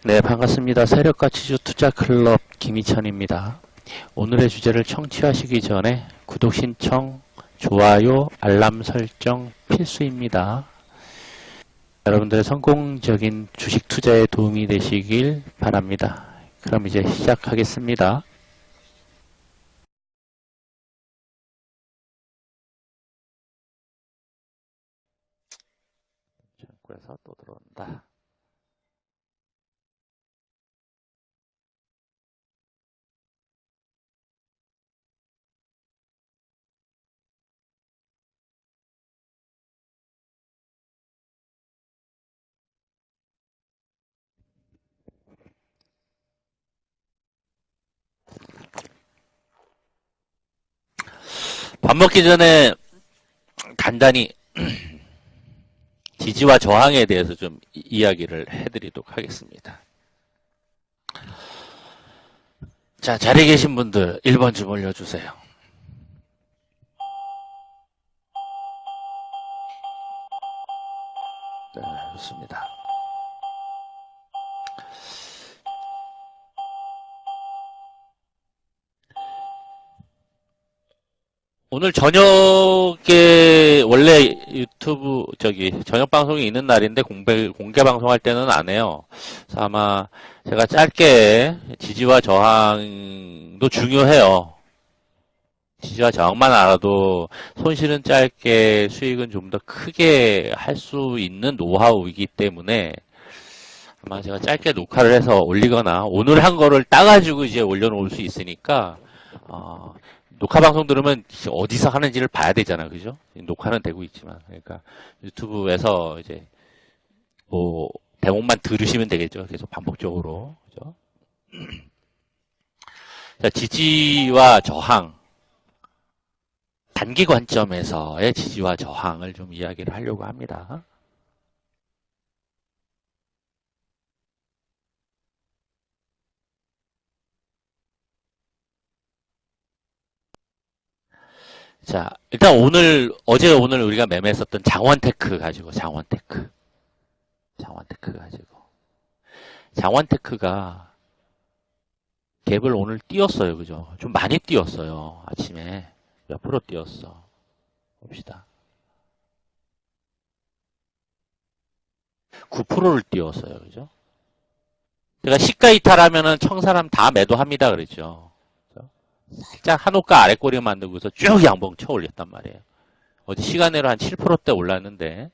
네, 반갑습니다. 세력가 지주 투자 클럽 김희천입니다. 오늘의 주제를 청취하시기 전에 구독 신청, 좋아요, 알람 설정 필수입니다. 여러분들의 성공적인 주식 투자에 도움이 되시길 바랍니다. 그럼 이제 시작하겠습니다. 창구에서 또 들어온다. 밥 먹기 전에 간단히 지지와 저항에 대해서 좀 이야기를 해드리도록 하겠습니다. 자, 자리에 계신 분들 1번 좀 올려주세요. 네, 좋습니다. 오늘 저녁에 원래 유튜브 저녁 방송이 있는 날인데 공개 방송할 때는 안 해요. 그래서 아마 제가 짧게 지지와 저항도 중요해요. 지지와 저항만 알아도 손실은 짧게 수익은 좀 더 크게 할 수 있는 노하우이기 때문에 아마 제가 짧게 녹화를 해서 올리거나 오늘 한 거를 따가지고 이제 올려놓을 수 있으니까 녹화 방송 들으면 어디서 하는지를 봐야 되잖아, 그죠? 녹화는 되고 있지만, 그러니까 유튜브에서 이제 뭐 대목만 들으시면 되겠죠. 계속 반복적으로, 그죠? 자, 지지와 저항, 단기 관점에서의 지지와 저항을 좀 이야기를 하려고 합니다. 자, 일단 어제 오늘 우리가 매매했었던 장원테크 가지고, 장원테크 가지고. 장원테크가 갭을 오늘 띄웠어요, 그죠? 좀 많이 띄웠어요, 아침에. 몇 프로 띄웠어? 봅시다. 9%를 띄웠어요, 그죠? 제가 시가 이탈하면은 청사람 다 매도합니다, 그랬죠. 살짝 한호가 아래꼬리 만들고서 쭉 양봉 쳐 올렸단 말이에요. 어제 시간으로 한 7%대 올랐는데,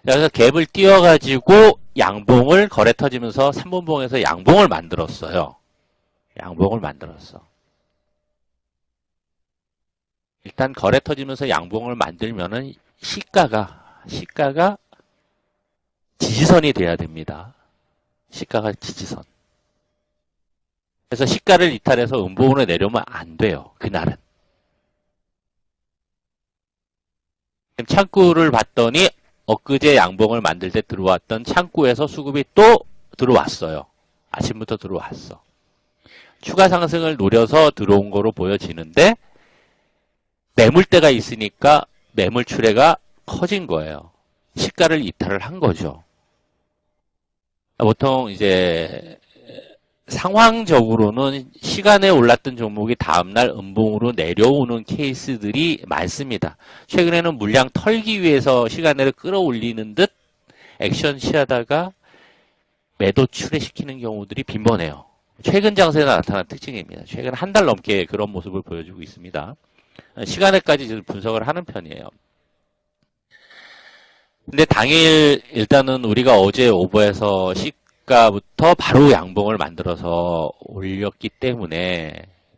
그래서 갭을 띄워가지고 양봉을 거래 터지면서 3분봉에서 양봉을 만들었어요. 양봉을 만들었어. 일단 거래 터지면서 양봉을 만들면은 시가가 지지선이 돼야 됩니다. 시가가 지지선. 그래서 시가를 이탈해서 음봉으로 내려오면 안 돼요. 그날은. 창구를 봤더니 엊그제 양봉을 만들 때 들어왔던 창구에서 수급이 또 들어왔어요. 아침부터 들어왔어. 추가 상승을 노려서 들어온 거로 보여지는데 매물대가 있으니까 매물 출회가 커진 거예요. 시가를 이탈을 한 거죠. 보통 이제 상황적으로는 시간에 올랐던 종목이 다음날 음봉으로 내려오는 케이스들이 많습니다. 최근에는 물량 털기 위해서 시간을 끌어올리는 듯 액션 취하다가 매도 출회시키는 경우들이 빈번해요. 최근 장세에 나타난 특징입니다. 최근 한 달 넘게 그런 모습을 보여주고 있습니다. 시간에까지 분석을 하는 편이에요. 근데 당일 일단은 우리가 어제 오버해서 시가부터 바로 양봉을 만들어서 올렸기 때문에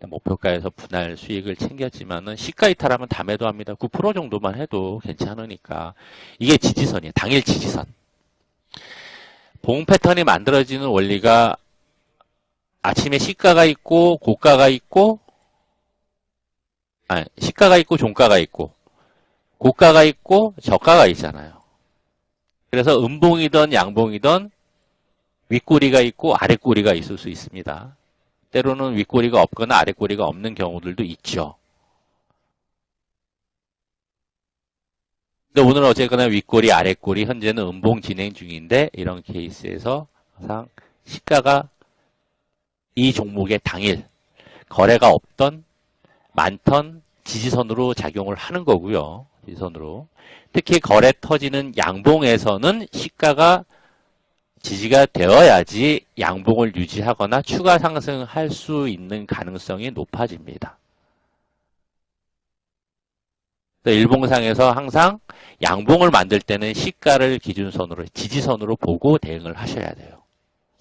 목표가에서 분할 수익을 챙겼지만은 시가 이탈하면 다 매도합니다. 9% 정도만 해도 괜찮으니까 이게 지지선이에요. 당일 지지선. 봉 패턴이 만들어지는 원리가 아침에 시가가 있고 고가가 있고 시가가 있고 종가가 있고 고가가 있고 저가가 있잖아요. 그래서 음봉이든 양봉이든 윗꼬리가 있고 아랫꼬리가 있을 수 있습니다. 때로는 윗꼬리가 없거나 아랫꼬리가 없는 경우들도 있죠. 근데 오늘 어쨌거나 윗꼬리 아랫꼬리 현재는 음봉 진행 중인데 이런 케이스에서 항상 시가가 이 종목의 당일 거래가 없던 많던 지지선으로 작용을 하는 거고요. 지지선으로. 특히 거래 터지는 양봉에서는 시가가 지지가 되어야지 양봉을 유지하거나 추가 상승할 수 있는 가능성이 높아집니다. 일봉상에서 항상 양봉을 만들 때는 시가를 기준선으로, 지지선으로 보고 대응을 하셔야 돼요.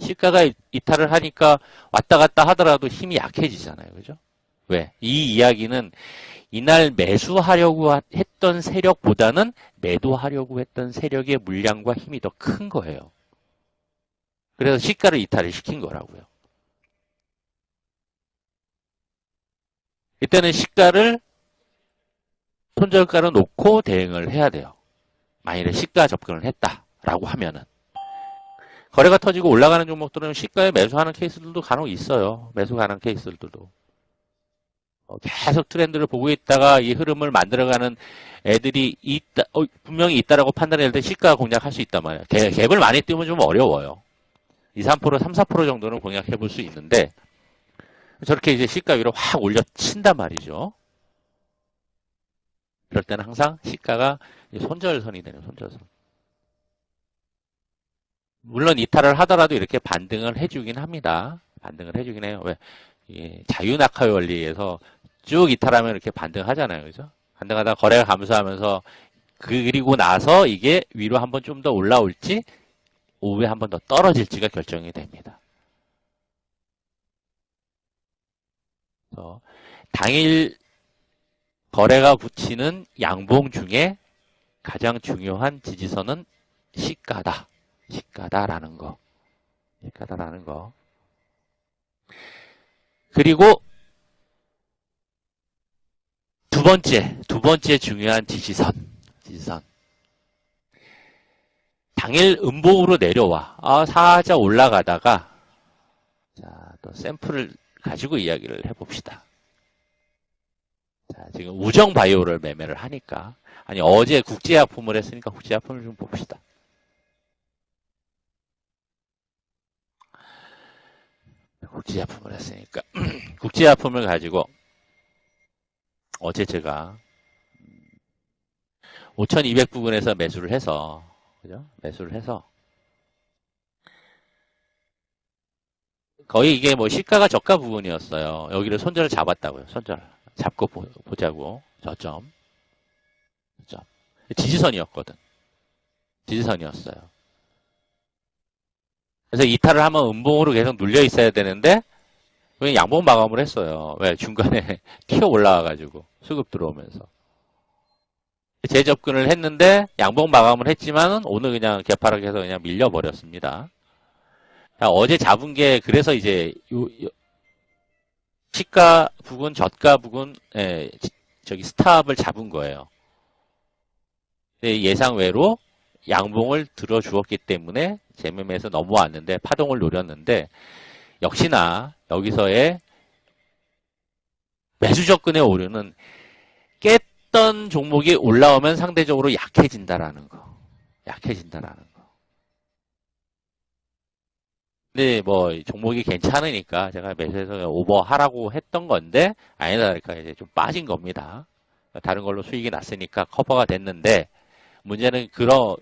시가가 이탈을 하니까 왔다 갔다 하더라도 힘이 약해지잖아요. 그죠? 왜? 이 이야기는 이날 매수하려고 했던 세력보다는 매도하려고 했던 세력의 물량과 힘이 더 큰 거예요. 그래서 시가를 이탈을 시킨 거라고요. 이때는 시가를 손절가로 놓고 대응을 해야 돼요. 만일에 시가 접근을 했다라고 하면은. 거래가 터지고 올라가는 종목들은 시가에 매수하는 케이스들도 간혹 있어요. 매수 가는 케이스들도. 계속 트렌드를 보고 있다가 이 흐름을 만들어가는 애들이 분명히 있다라고 판단할 때 시가 공략할 수 있단 말이에요. 갭을 많이 띄우면 좀 어려워요. 2, 3%, 3, 4% 정도는 공략해 볼 수 있는데 저렇게 이제 시가 위로 확 올려친단 말이죠. 그럴 때는 항상 시가가 손절선이 되는 손절선. 물론 이탈을 하더라도 이렇게 반등을 해주긴 합니다. 반등을 해주긴 해요. 왜? 자유낙하 원리에서 쭉 이탈하면 이렇게 반등하잖아요. 그죠? 반등하다가 거래가 감소하면서 그리고 나서 이게 위로 한번 좀 더 올라올지 오후에 한 번 더 떨어질지가 결정이 됩니다. 그래서 당일 거래가 붙이는 양봉 중에 가장 중요한 지지선은 시가다. 시가다라는 거. 시가다라는 거. 그리고 두 번째 중요한 지지선. 당일 음봉으로 내려와. 살짝 올라가다가, 자, 또 샘플을 가지고 이야기를 해봅시다. 자, 지금 우정바이오를 매매를 하니까. 아니, 어제 국제약품을 했으니까 국제약품을 좀 봅시다. 국제약품을 했으니까. 국제약품을 가지고, 어제 제가 5,200 부근에서 매수를 해서, 그죠? 매수를 해서, 거의 이게 뭐 시가가 저가 부분이었어요. 여기를 손절을 잡았다고요. 손절. 잡고 보자고. 저점. 지지선이었거든. 지지선이었어요. 그래서 이탈을 하면 음봉으로 계속 눌려 있어야 되는데, 그냥 양봉 마감을 했어요. 왜? 중간에 튀어 올라와가지고. 수급 들어오면서. 재접근을 했는데, 양봉 마감을 했지만은, 오늘 그냥 개파락해서 그냥 밀려버렸습니다. 어제 잡은 게, 그래서 이제, 시가 부근, 저가 부근, 스탑을 잡은 거예요. 예상 외로 양봉을 들어주었기 때문에 재매매에서 넘어왔는데 파동을 노렸는데 역시나 여기서의 매수 접근의 오류는 깼던 종목이 올라오면 상대적으로 약해진다라는 거. 약해진다라는 거. 근데 뭐 종목이 괜찮으니까 제가 매수해서 오버하라고 했던 건데 아니다 그러니까 이제 좀 빠진 겁니다. 다른 걸로 수익이 났으니까 커버가 됐는데 문제는 그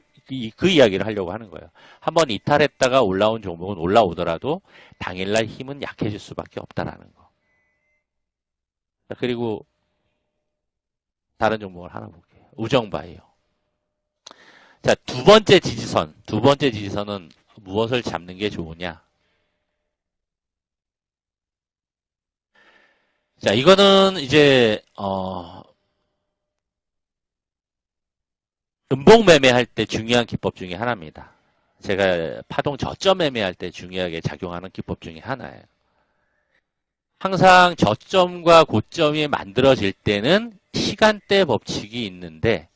이야기를 하려고 하는 거예요. 한번 이탈했다가 올라온 종목은 올라오더라도 당일날 힘은 약해질 수밖에 없다라는 거. 그리고 다른 종목을 하나 볼게요. 우정바이오. 자, 두 번째 지지선은 무엇을 잡는 게 좋으냐? 자, 이거는 이제 음봉 매매할 때 중요한 기법 중에 하나입니다. 제가 파동 저점 매매할 때 중요하게 작용하는 기법 중에 하나예요. 항상 저점과 고점이 만들어질 때는 시간대 법칙이 있는데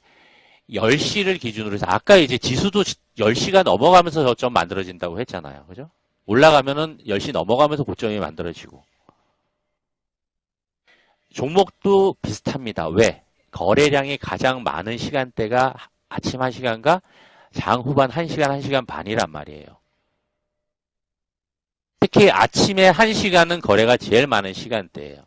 10시를 기준으로 해서 아까 이제 지수도 10시가 넘어가면서 저점 만들어진다고 했잖아요. 그죠? 올라가면은 10시 넘어가면서 고점이 만들어지고 종목도 비슷합니다. 왜? 거래량이 가장 많은 시간대가 아침 1시간과 장 후반 1시간, 1시간 반이란 말이에요. 특히 아침에 1시간은 거래가 제일 많은 시간대예요.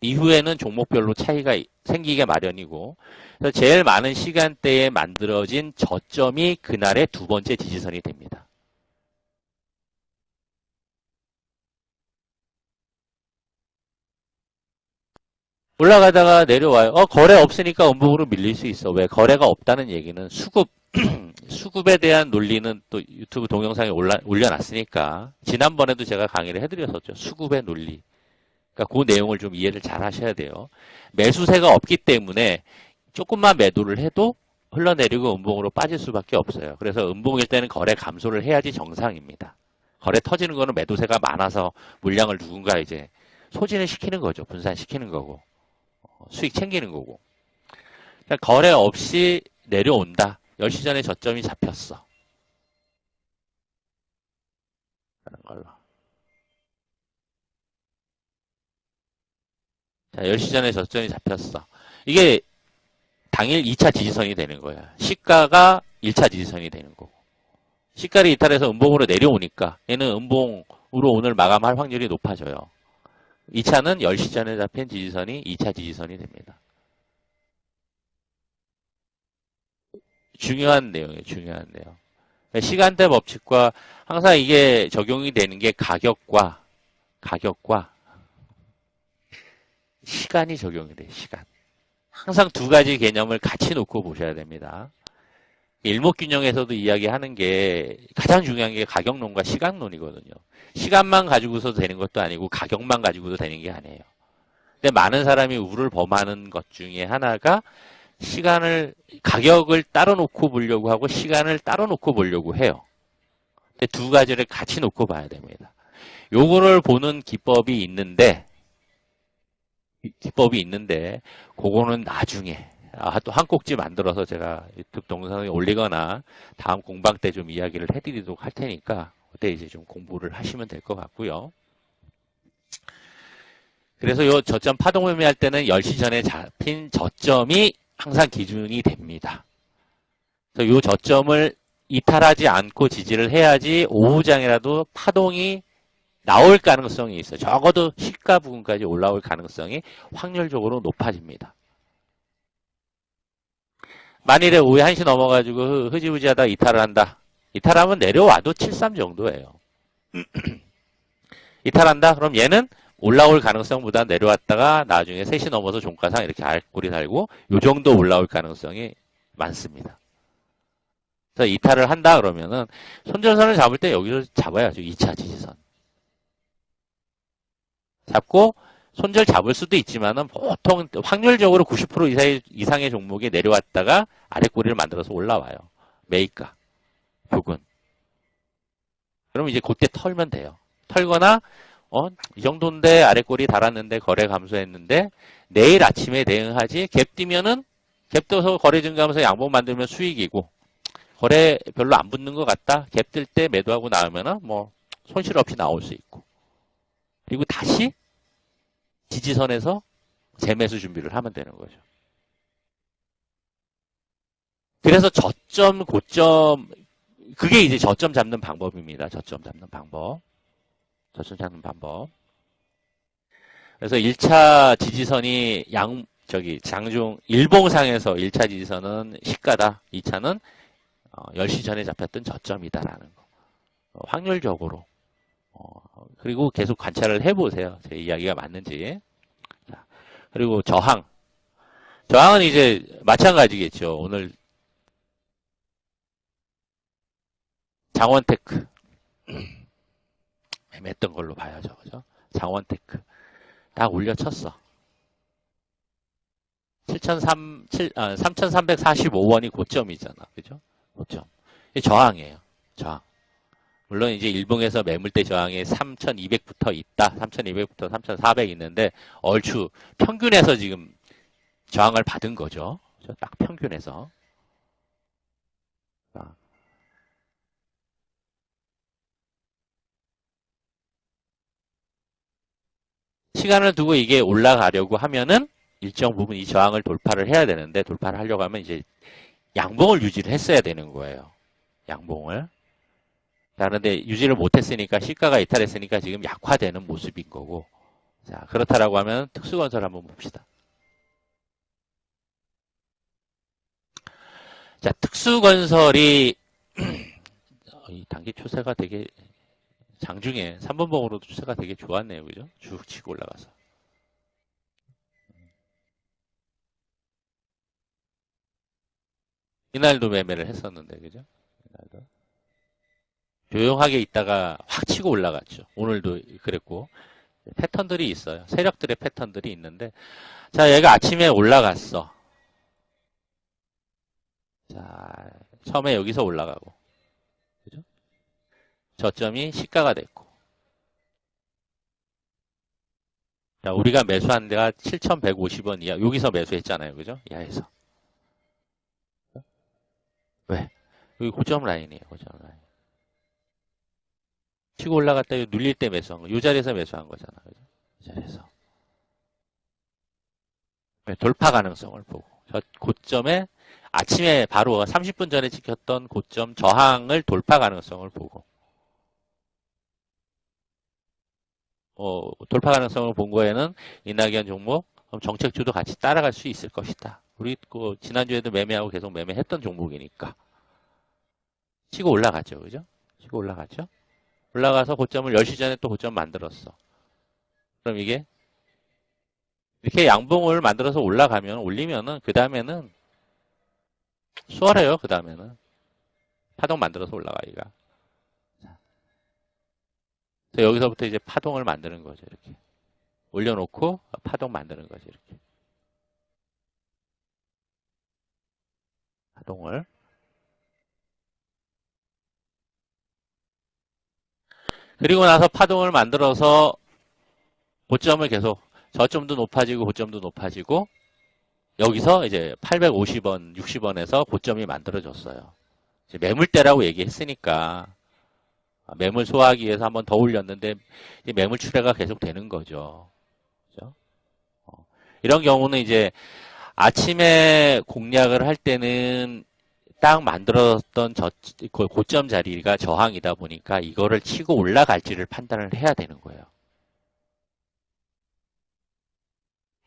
이후에는 종목별로 차이가 생기게 마련이고, 그래서 제일 많은 시간대에 만들어진 저점이 그날의 두 번째 지지선이 됩니다. 올라가다가 내려와요. 거래 없으니까 음봉으로 밀릴 수 있어. 왜? 거래가 없다는 얘기는 수급에 대한 논리는 또 유튜브 동영상에 올려놨으니까, 지난번에도 제가 강의를 해드렸었죠. 수급의 논리. 그러니까 그 내용을 좀 이해를 잘 하셔야 돼요. 매수세가 없기 때문에 조금만 매도를 해도 흘러내리고 음봉으로 빠질 수밖에 없어요. 그래서 음봉일 때는 거래 감소를 해야지 정상입니다. 거래 터지는 거는 매도세가 많아서 물량을 누군가 이제 소진을 시키는 거죠. 분산시키는 거고. 수익 챙기는 거고. 그러니까 거래 없이 내려온다. 10시 전에 저점이 잡혔어. 그런 걸로. 자, 10시 전에 저점이 잡혔어. 이게 당일 2차 지지선이 되는 거야. 시가가 1차 지지선이 되는 거고. 시가를 이탈해서 음봉으로 내려오니까 얘는 음봉으로 오늘 마감할 확률이 높아져요. 2차는 10시 전에 잡힌 지지선이 2차 지지선이 됩니다. 중요한 내용이에요. 중요한 내용. 시간대 법칙과 항상 이게 적용이 되는 게 가격과 시간이 적용이 돼요. 시간. 항상 두 가지 개념을 같이 놓고 보셔야 됩니다. 일목균형에서도 이야기하는 게 가장 중요한 게 가격론과 시간론이거든요. 시간만 가지고서 되는 것도 아니고 가격만 가지고도 되는 게 아니에요. 근데 많은 사람이 우를 범하는 것 중에 하나가 가격을 따로 놓고 보려고 하고 시간을 따로 놓고 보려고 해요. 근데 두 가지를 같이 놓고 봐야 됩니다. 요거를 보는 기법이 있는데 그거는 나중에 또 한 꼭지 만들어서 제가 유튜브 동영상에 올리거나 다음 공방 때 좀 이야기를 해드리도록 할 테니까 그때 이제 좀 공부를 하시면 될 것 같고요. 그래서 요 저점 파동 매매할 때는 10시 전에 잡힌 저점이 항상 기준이 됩니다. 그래서 요 저점을 이탈하지 않고 지지를 해야지 오후장이라도 파동이 나올 가능성이 있어요. 적어도 시가 부근까지 올라올 가능성이 확률적으로 높아집니다. 만일에 오후에 1시 넘어가지고 흐지부지하다 이탈을 한다. 이탈하면 내려와도 73 정도예요. 이탈한다? 그럼 얘는 올라올 가능성보다 내려왔다가 나중에 3시 넘어서 종가상 이렇게 알꼬리 달고 요 정도 올라올 가능성이 많습니다. 그래서 이탈을 한다 그러면은 손절선을 잡을 때 여기서 잡아야죠. 2차 지지선. 잡고 손절 잡을 수도 있지만은 보통 확률적으로 90% 이상의 종목이 내려왔다가 아랫꼬리를 만들어서 올라와요. 매입가 부근. 그럼 이제 그때 털면 돼요. 털거나 이 정도인데 아랫꼬리 달았는데 거래 감소했는데 내일 아침에 대응하지. 갭 뛰면은 갭 떠서 거래 증가하면서 양봉 만들면 수익이고 거래 별로 안 붙는 것 같다. 갭 뜰 때 매도하고 나오면은 뭐 손실 없이 나올 수 있고. 그리고 다시 지지선에서 재매수 준비를 하면 되는 거죠. 그래서 저점, 고점, 그게 이제 저점 잡는 방법입니다. 저점 잡는 방법. 그래서 1차 지지선이 장중 일봉상에서 1차 지지선은 시가다. 2차는 10시 전에 잡혔던 저점이다라는 거. 확률적으로. 그리고 계속 관찰을 해보세요. 제 이야기가 맞는지. 자, 그리고 저항은 이제 마찬가지겠죠. 오늘 장원테크 애매했던 걸로 봐야죠. 그죠? 장원테크 딱 올려쳤어. 3,345원이 고점이잖아. 그죠? 고점. 이게 저항이에요. 저항. 물론 이제 일봉에서 매물대 저항이 3,200부터 있다. 3,200부터 3,400 있는데 얼추 평균에서 지금 저항을 받은 거죠. 딱 평균에서. 시간을 두고 이게 올라가려고 하면은 일정 부분 이 저항을 돌파를 해야 되는데 돌파를 하려고 하면 이제 양봉을 유지를 했어야 되는 거예요. 양봉을. 자, 그런데 유지를 못했으니까 시가가 이탈했으니까 지금 약화되는 모습인 거고. 자, 그렇다라고 하면 특수건설 한번 봅시다. 자, 특수건설이 이 단기 추세가 되게 장중에 3분봉으로도 추세가 되게 좋았네요. 그죠? 쭉 치고 올라가서. 이날도 매매를 했었는데, 그죠? 이날도. 조용하게 있다가 확 치고 올라갔죠. 오늘도 그랬고. 패턴들이 있어요. 세력들의 패턴들이 있는데. 자, 얘가 아침에 올라갔어. 자, 처음에 여기서 올라가고. 그죠? 저점이 시가가 됐고. 자, 우리가 매수한 데가 7,150원 이하. 여기서 매수했잖아요. 그죠? 이하에서. 왜? 여기 고점 라인이에요. 고점 라인. 치고 올라갔다 눌릴 때 매수한 거. 이 자리에서 매수한 거잖아. 그죠? 이 자리에서. 돌파 가능성을 보고. 저 고점에 아침에 바로 30분 전에 지켰던 고점 저항을 돌파 가능성을 보고. 돌파 가능성을 본 거에는 이낙연 종목, 정책주도 같이 따라갈 수 있을 것이다. 우리 지난주에도 매매하고 계속 매매했던 종목이니까. 치고 올라갔죠. 그죠? 치고 올라갔죠? 올라가서 고점을 10시 전에 또 고점 만들었어. 그럼 이게 이렇게 양봉을 만들어서 올리면은 그 다음에는 수월해요. 그 다음에는 파동 만들어서 올라가기가. 그래서 여기서부터 이제 파동을 만드는 거죠. 이렇게 올려놓고 파동 만드는 거죠. 이렇게 파동을. 그리고 나서 파동을 만들어서 고점을 계속 저점도 높아지고 고점도 높아지고 여기서 이제 850원, 60원에서 고점이 만들어졌어요. 이제 매물대라고 얘기했으니까 매물 소화하기 위해서 한번 더 올렸는데 매물 출회가 계속 되는 거죠. 그죠? 이런 경우는 이제 아침에 공략을 할 때는 딱 만들었던 고점 자리가 저항이다 보니까 이거를 치고 올라갈지를 판단을 해야 되는 거예요.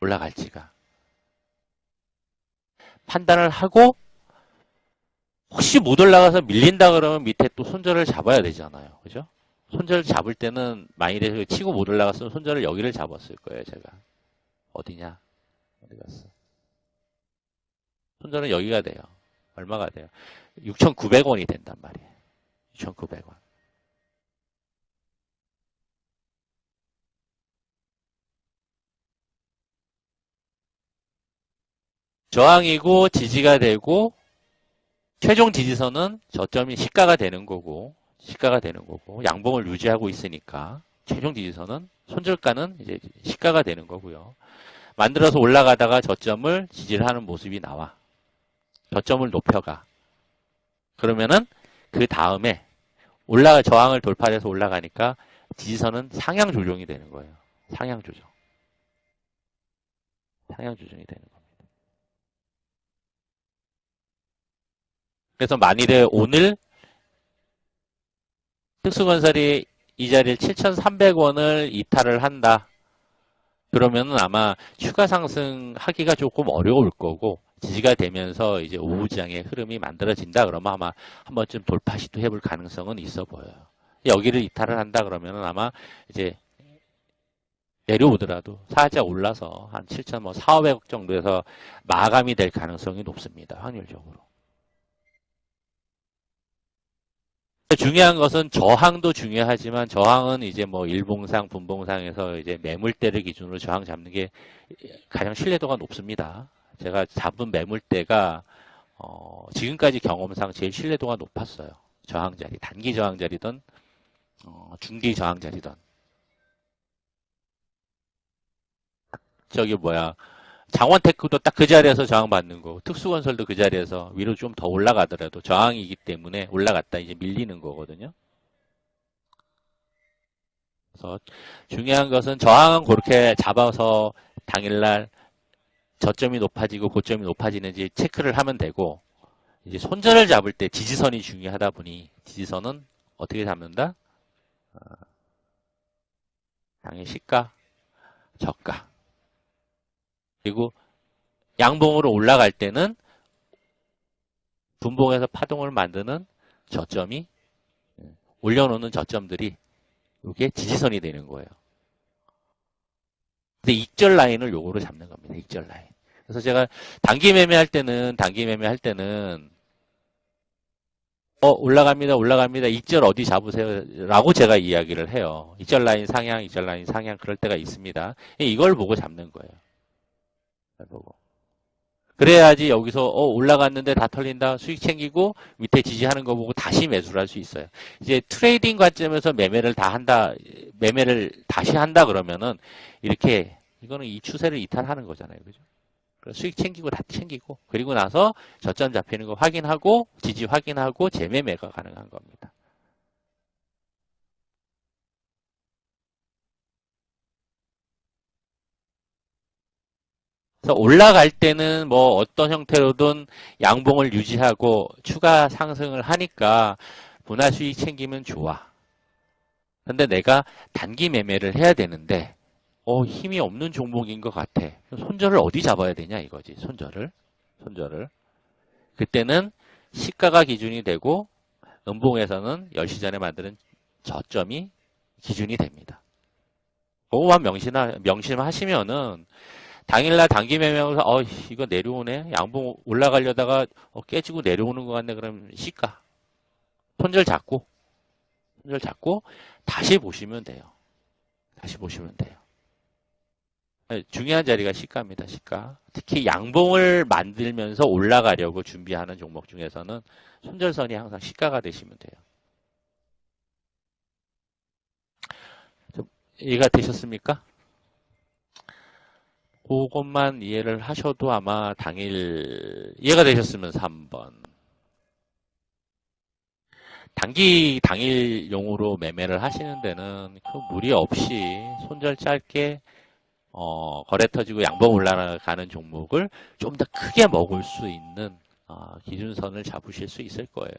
올라갈지가. 판단을 하고 혹시 못 올라가서 밀린다 그러면 밑에 또 손절을 잡아야 되잖아요. 그죠? 손절 잡을 때는 만일에 치고 못 올라갔으면 손절을 여기를 잡았을 거예요. 제가. 어디냐? 어디 갔어? 손절은 여기가 돼요. 얼마가 돼요? 6,900원이 된단 말이에요. 6,900원. 저항이고 지지가 되고 최종 지지선은 저점이 시가가 되는 거고 양봉을 유지하고 있으니까 최종 지지선은 손절가는 이제 시가가 되는 거고요. 만들어서 올라가다가 저점을 지지를 하는 모습이 나와. 저점을 높여가. 그러면은 그 다음에 저항을 돌파해서 올라가니까 지지선은 상향 조정이 되는 거예요. 상향 조정. 상향 조정이 되는 겁니다. 그래서 만일에 오늘 특수건설이 이 자리를 7,300원을 이탈을 한다. 그러면은 아마 추가 상승하기가 조금 어려울 거고 지지가 되면서 이제 오후장의 흐름이 만들어진다 그러면 아마 한 번쯤 돌파 시도해볼 가능성은 있어 보여요. 여기를 이탈을 한다 그러면은 아마 이제 내려오더라도 살짝 올라서 한 7,400원 정도에서 마감이 될 가능성이 높습니다. 확률적으로. 중요한 것은 저항도 중요하지만 저항은 이제 뭐 일봉상, 분봉상에서 이제 매물대를 기준으로 저항 잡는 게 가장 신뢰도가 높습니다. 제가 잡은 매물대가 지금까지 경험상 제일 신뢰도가 높았어요. 저항 자리, 단기 저항 자리든 중기 저항 자리든. 장원테크도 딱 그 자리에서 저항받는 거고 특수건설도 그 자리에서 위로 좀 더 올라가더라도 저항이기 때문에 올라갔다 이제 밀리는 거거든요. 그래서 중요한 것은 저항은 그렇게 잡아서 당일날 저점이 높아지고 고점이 높아지는지 체크를 하면 되고 이제 손절을 잡을 때 지지선이 중요하다 보니 지지선은 어떻게 잡는다? 당일 시가, 저가. 그리고 양봉으로 올라갈 때는 분봉에서 파동을 만드는 저점이 올려놓는 저점들이 이게 지지선이 되는 거예요. 근데 익절 라인을 요거로 잡는 겁니다. 익절 라인. 그래서 제가 단기 매매할 때는 올라갑니다. 익절 어디 잡으세요? 라고 제가 이야기를 해요. 익절 라인 상향, 그럴 때가 있습니다. 이걸 보고 잡는 거예요. 이걸 보고. 그래야지 여기서 올라갔는데 다 털린다. 수익 챙기고 밑에 지지하는 거 보고 다시 매수를 할 수 있어요. 이제 트레이딩 관점에서 매매를 다시 한다 그러면은 이렇게 이거는 이 추세를 이탈하는 거잖아요. 그죠? 수익 챙기고 다 챙기고 그리고 나서 저점 잡히는 거 확인하고 지지 확인하고 재매매가 가능한 겁니다. 그래서 올라갈 때는 뭐 어떤 형태로든 양봉을 유지하고 추가 상승을 하니까 분할 수익 챙기면 좋아. 근데 내가 단기 매매를 해야 되는데 힘이 없는 종목인 것 같아. 손절을 어디 잡아야 되냐 이거지. 손절을. 그때는 시가가 기준이 되고 음봉에서는 10시 전에 만드는 저점이 기준이 됩니다. 그거만 명심하시면은 당일날 단기 매매하면서 이거 내려오네. 양봉 올라가려다가 깨지고 내려오는 것 같네. 그럼 시가. 손절 잡고 다시 보시면 돼요. 중요한 자리가 시가입니다. 시가. 특히 양봉을 만들면서 올라가려고 준비하는 종목 중에서는 손절선이 항상 시가가 되시면 돼요. 좀 이해가 되셨습니까? 그것만 이해를 하셔도 아마 당일 이해가 되셨으면 3번. 당일용으로 매매를 하시는 데는 그 무리 없이 손절 짧게 거래 터지고 양봉 올라가는 종목을 좀 더 크게 먹을 수 있는 기준선을 잡으실 수 있을 거예요.